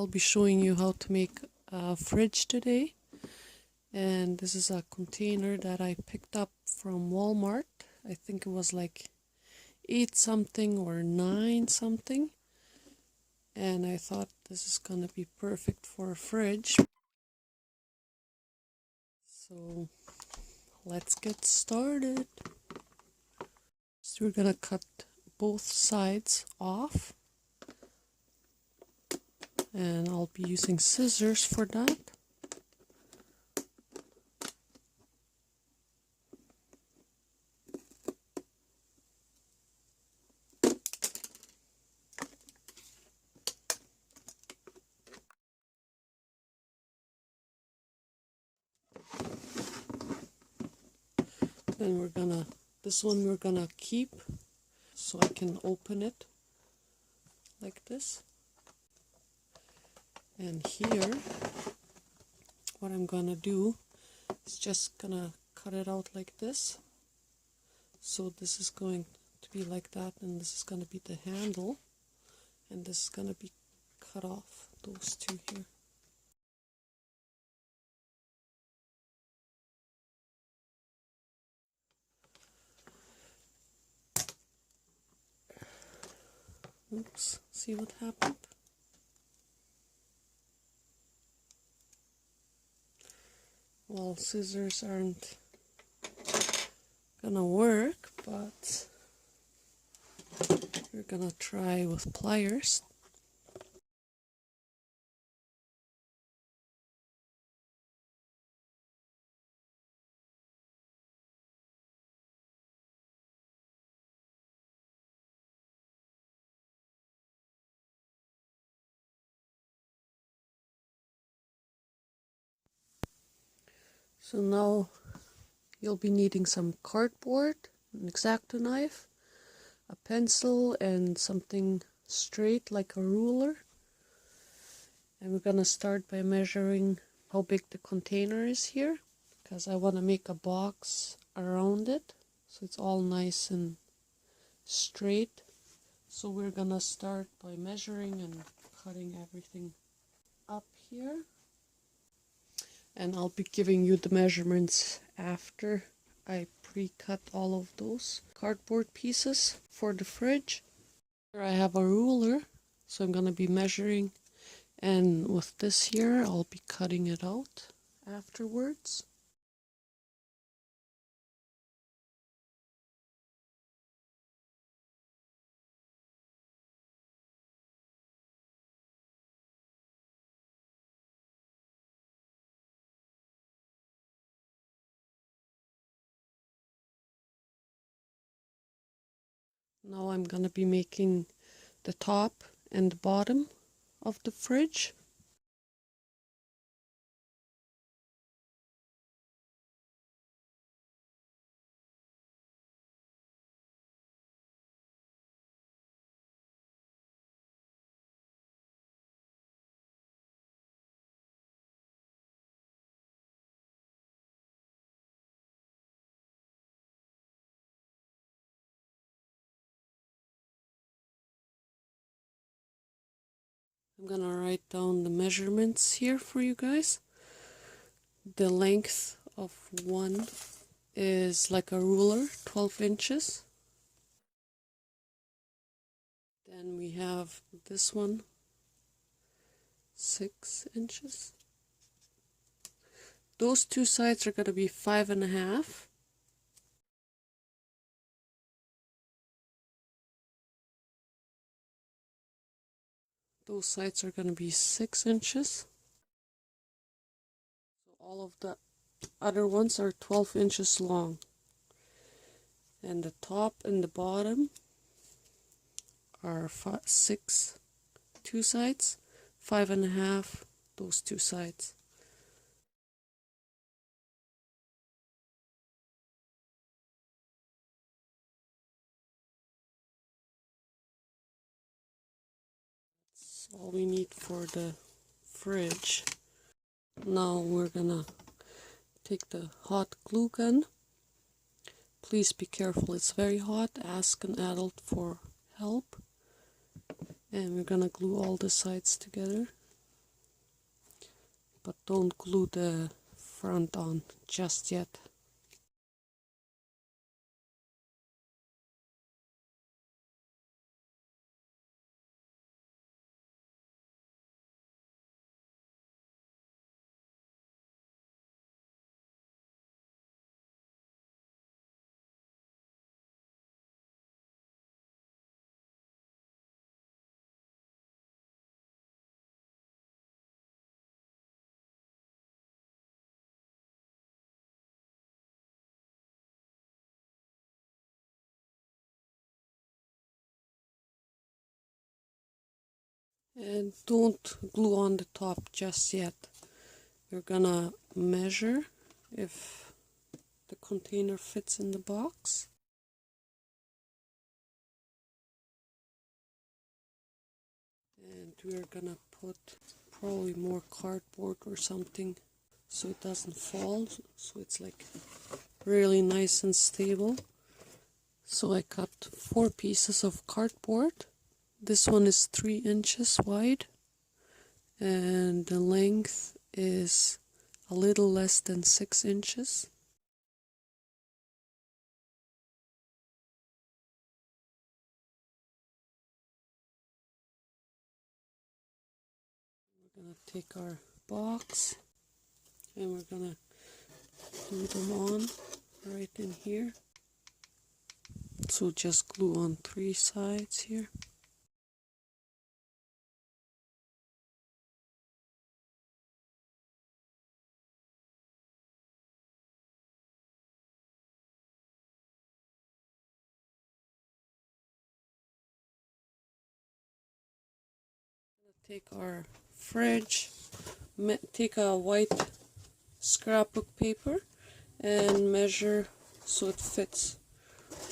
I'll be showing you how to make a fridge today. And this is a container that I picked up from Walmart. I think it was like 8 something or 9 something. And I thought this is gonna be perfect for a fridge. So let's get started. So we're gonna cut both sides off. And I'll be using scissors for that. Then this one we're gonna keep so I can open it like this. And here, what I'm gonna do is just gonna cut it out like this. So this is going to be like that, and this is gonna be the handle, and this is gonna be cut off, those two here. Oops, see what happened? Well, scissors aren't gonna work, but we're gonna try with pliers. So now you'll be needing some cardboard, an X-Acto knife, a pencil, and something straight like a ruler. And we're gonna start by measuring how big the container is here, because I want to make a box around it so it's all nice and straight. So we're gonna start by measuring and cutting everything up here. And I'll be giving you the measurements after I pre-cut all of those cardboard pieces for the fridge. Here I have a ruler, so I'm going to be measuring, and with this here I'll be cutting it out afterwards. Now I'm going to be making the top and the bottom of the fridge. I'm going to write down the measurements here for you guys. The length of one is like a ruler, 12 inches. Then we have this one, 6 inches. Those two sides are going to be 5.5. Those sides are going to be 6 inches. So all of the other ones are 12 inches long. And the top and the bottom are 6, two sides, 5.5, those two sides. That's all we need for the fridge. Now we're gonna take the hot glue gun. Please be careful, it's very hot. Ask an adult for help. And we're gonna glue all the sides together. but don't glue the front on just yet. And don't glue on the top just yet. You're gonna measure if the container fits in the box. And we're gonna put probably more cardboard or something so it doesn't fall, so it's like really nice and stable. So I cut 4 pieces of cardboard. This one is 3 inches wide and the length is a little less than 6 inches. We're gonna take our box and we're gonna glue them on right in here. So just glue on 3 sides here. Take our fridge, take a white scrapbook paper and measure so it fits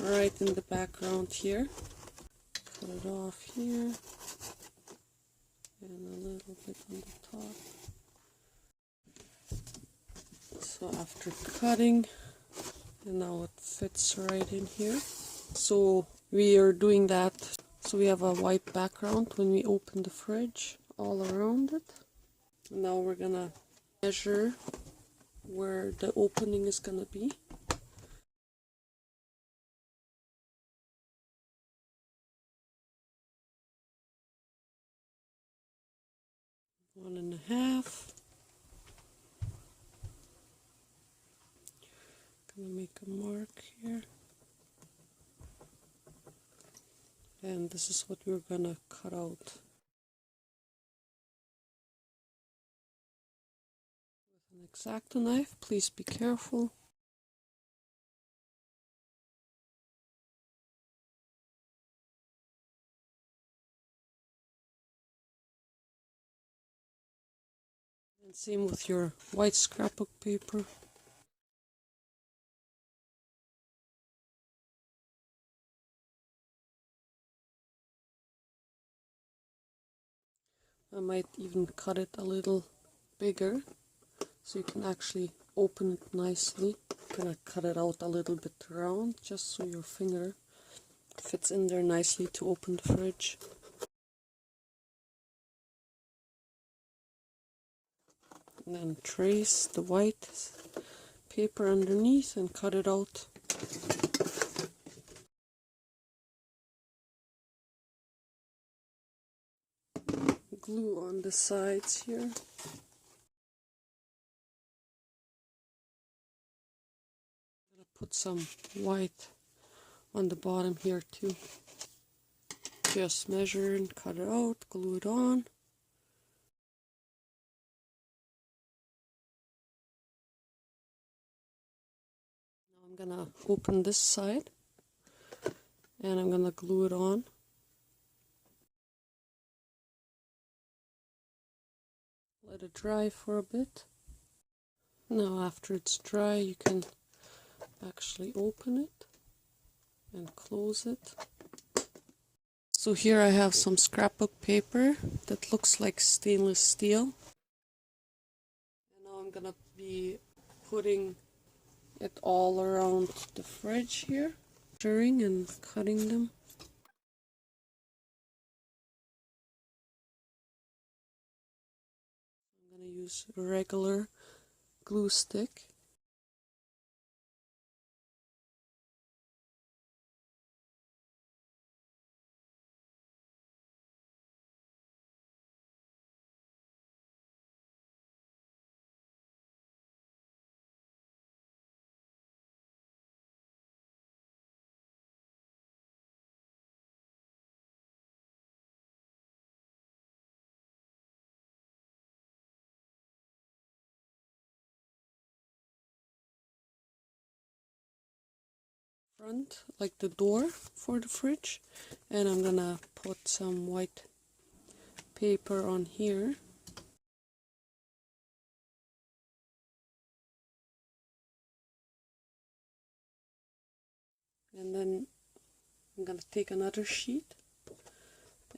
right in the background here. Cut it off here and a little bit on the top. So after cutting, and now it fits right in here. So we are doing that so we have a white background when we open the fridge all around it. Now we're gonna measure where the opening is gonna be. One and a half. Gonna make a mark here. And this is what we're gonna cut out. With an X-Acto knife, please be careful. And same with your white scrapbook paper. I might even cut it a little bigger so you can actually open it nicely. I'm gonna cut it out a little bit round just so your finger fits in there nicely to open the fridge. And then trace the white paper underneath and cut it out. Glue on the sides here. Put some white on the bottom here too. Just measure and cut it out, glue it on. Now I'm gonna open this side and I'm gonna glue it on. Let it dry for a bit. Now after it's dry you can actually open it and close it. So here I have some scrapbook paper that looks like stainless steel. And now I'm gonna be putting it all around the fridge here, stirring and cutting them. I'm gonna use a regular glue stick. Front, like the door for the fridge, and I'm gonna put some white paper on here. And then I'm gonna take another sheet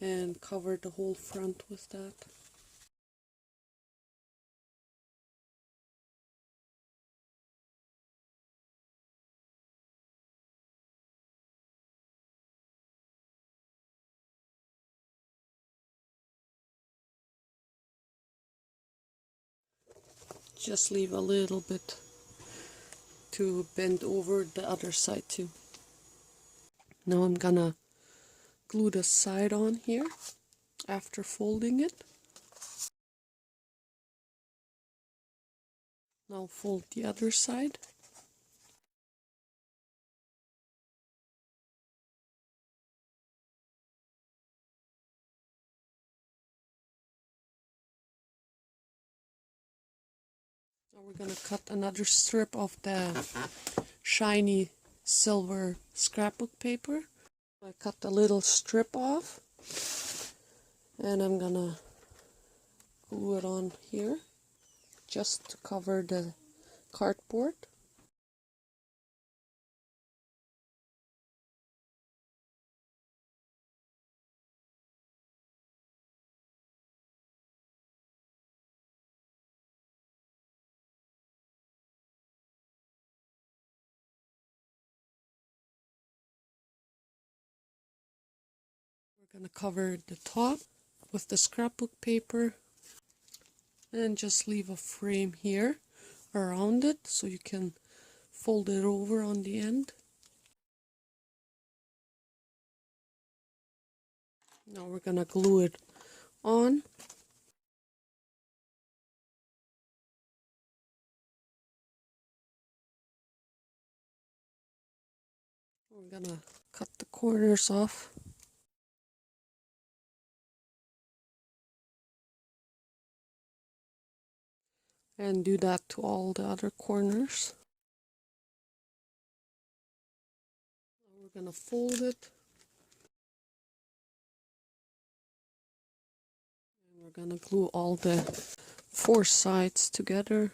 and cover the whole front with that. Just leave a little bit to bend over the other side too. Now I'm gonna glue the side on here after folding it. Now fold the other side. Now we're gonna cut another strip of the shiny silver scrapbook paper. I cut a little strip off and I'm gonna glue it on here just to cover the cardboard. We're gonna cover the top with the scrapbook paper and just leave a frame here around it so you can fold it over on the end. Now we're gonna glue it on. We're gonna cut the corners off. And do that to all the other corners. Now we're gonna fold it. And we're gonna glue all the four sides together.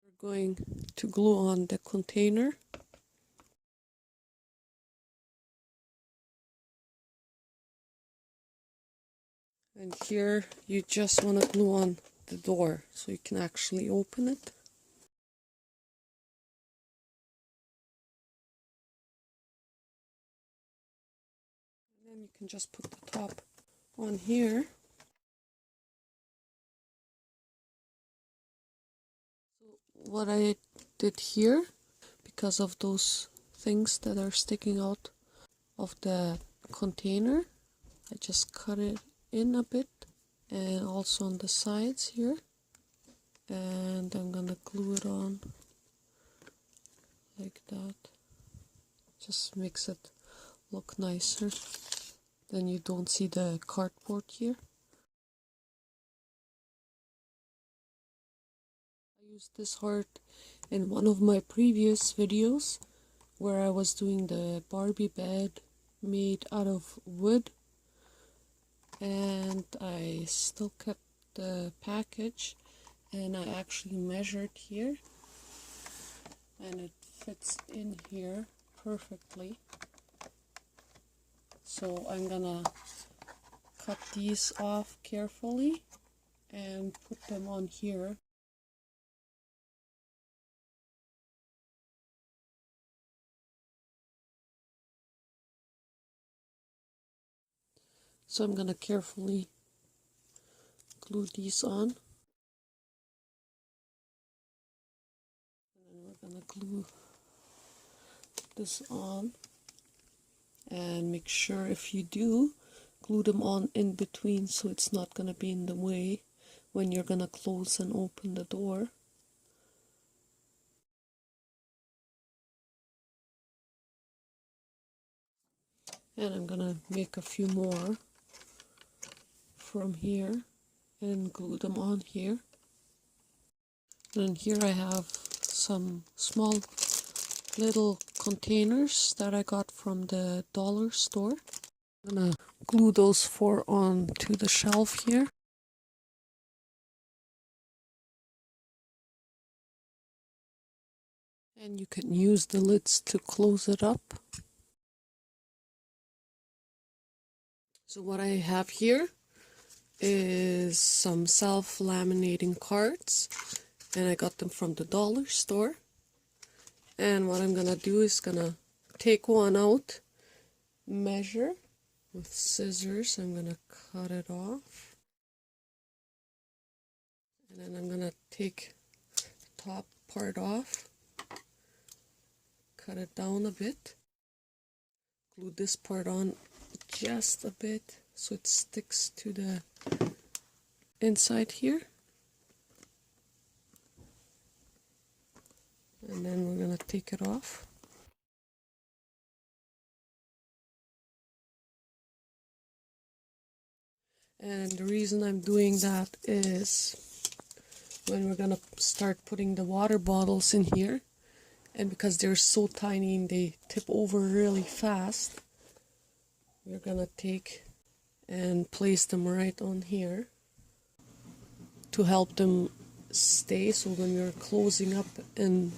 We're going to glue on the container. And here you just want to glue on the door so you can actually open it. And then you can just put the top on here. So what I did here, because of those things that are sticking out of the container, I just cut it in a bit, and also on the sides here, and I'm gonna glue it on like that. Just makes it look nicer. Then you don't see the cardboard here. I used this heart in one of my previous videos where I was doing the Barbie bed made out of wood, and I still kept the package, and I actually measured here and it fits in here perfectly. So I'm gonna cut these off carefully and put them on here. So I'm gonna carefully glue these on. And then we're gonna glue this on. And make sure, if you do, glue them on in between so it's not gonna be in the way when you're gonna close and open the door. And I'm gonna make a few more from here and glue them on here. And here I have some small little containers that I got from the dollar store. I'm gonna glue those four onto the shelf here. And you can use the lids to close it up. So what I have here is some self-laminating cards, and I got them from the dollar store. And what I'm gonna do is gonna take one out, measure with scissors. I'm gonna cut it off, and then I'm gonna take the top part off, cut it down a bit, glue this part on just a bit so it sticks to the inside here. And then we're gonna take it off. And the reason I'm doing that is when we're gonna start putting the water bottles in here, and because they're so tiny and they tip over really fast, we're gonna take and place them right on here to help them stay, so when we're closing up and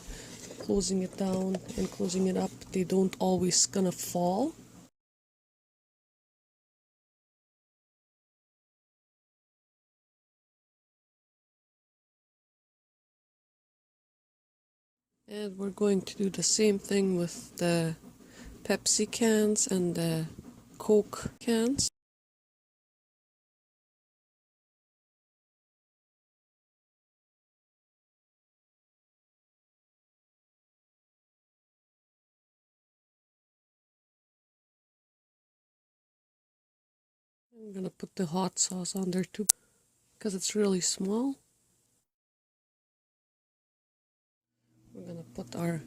closing it down and closing it up, they don't always gonna fall. And we're going to do the same thing with the Pepsi cans and the Coke cans. I'm gonna put the hot sauce on there too, because it's really small. We're gonna put our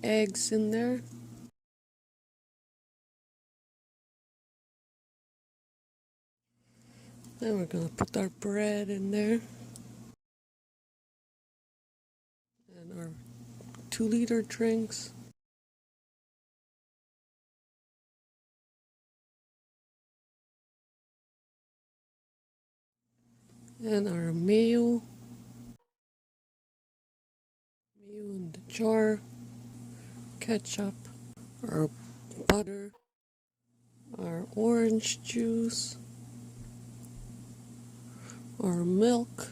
eggs in there. Then we're gonna put our bread in there. And our 2-liter drinks. And our mayo. Mayo in the jar. Ketchup. Our butter. Our orange juice. Our milk.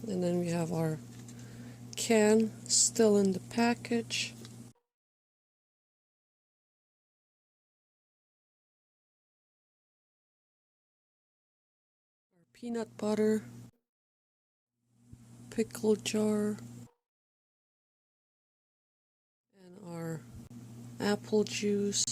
And then we have our can still in the package. Our peanut butter. Pickle jar. And our apple juice.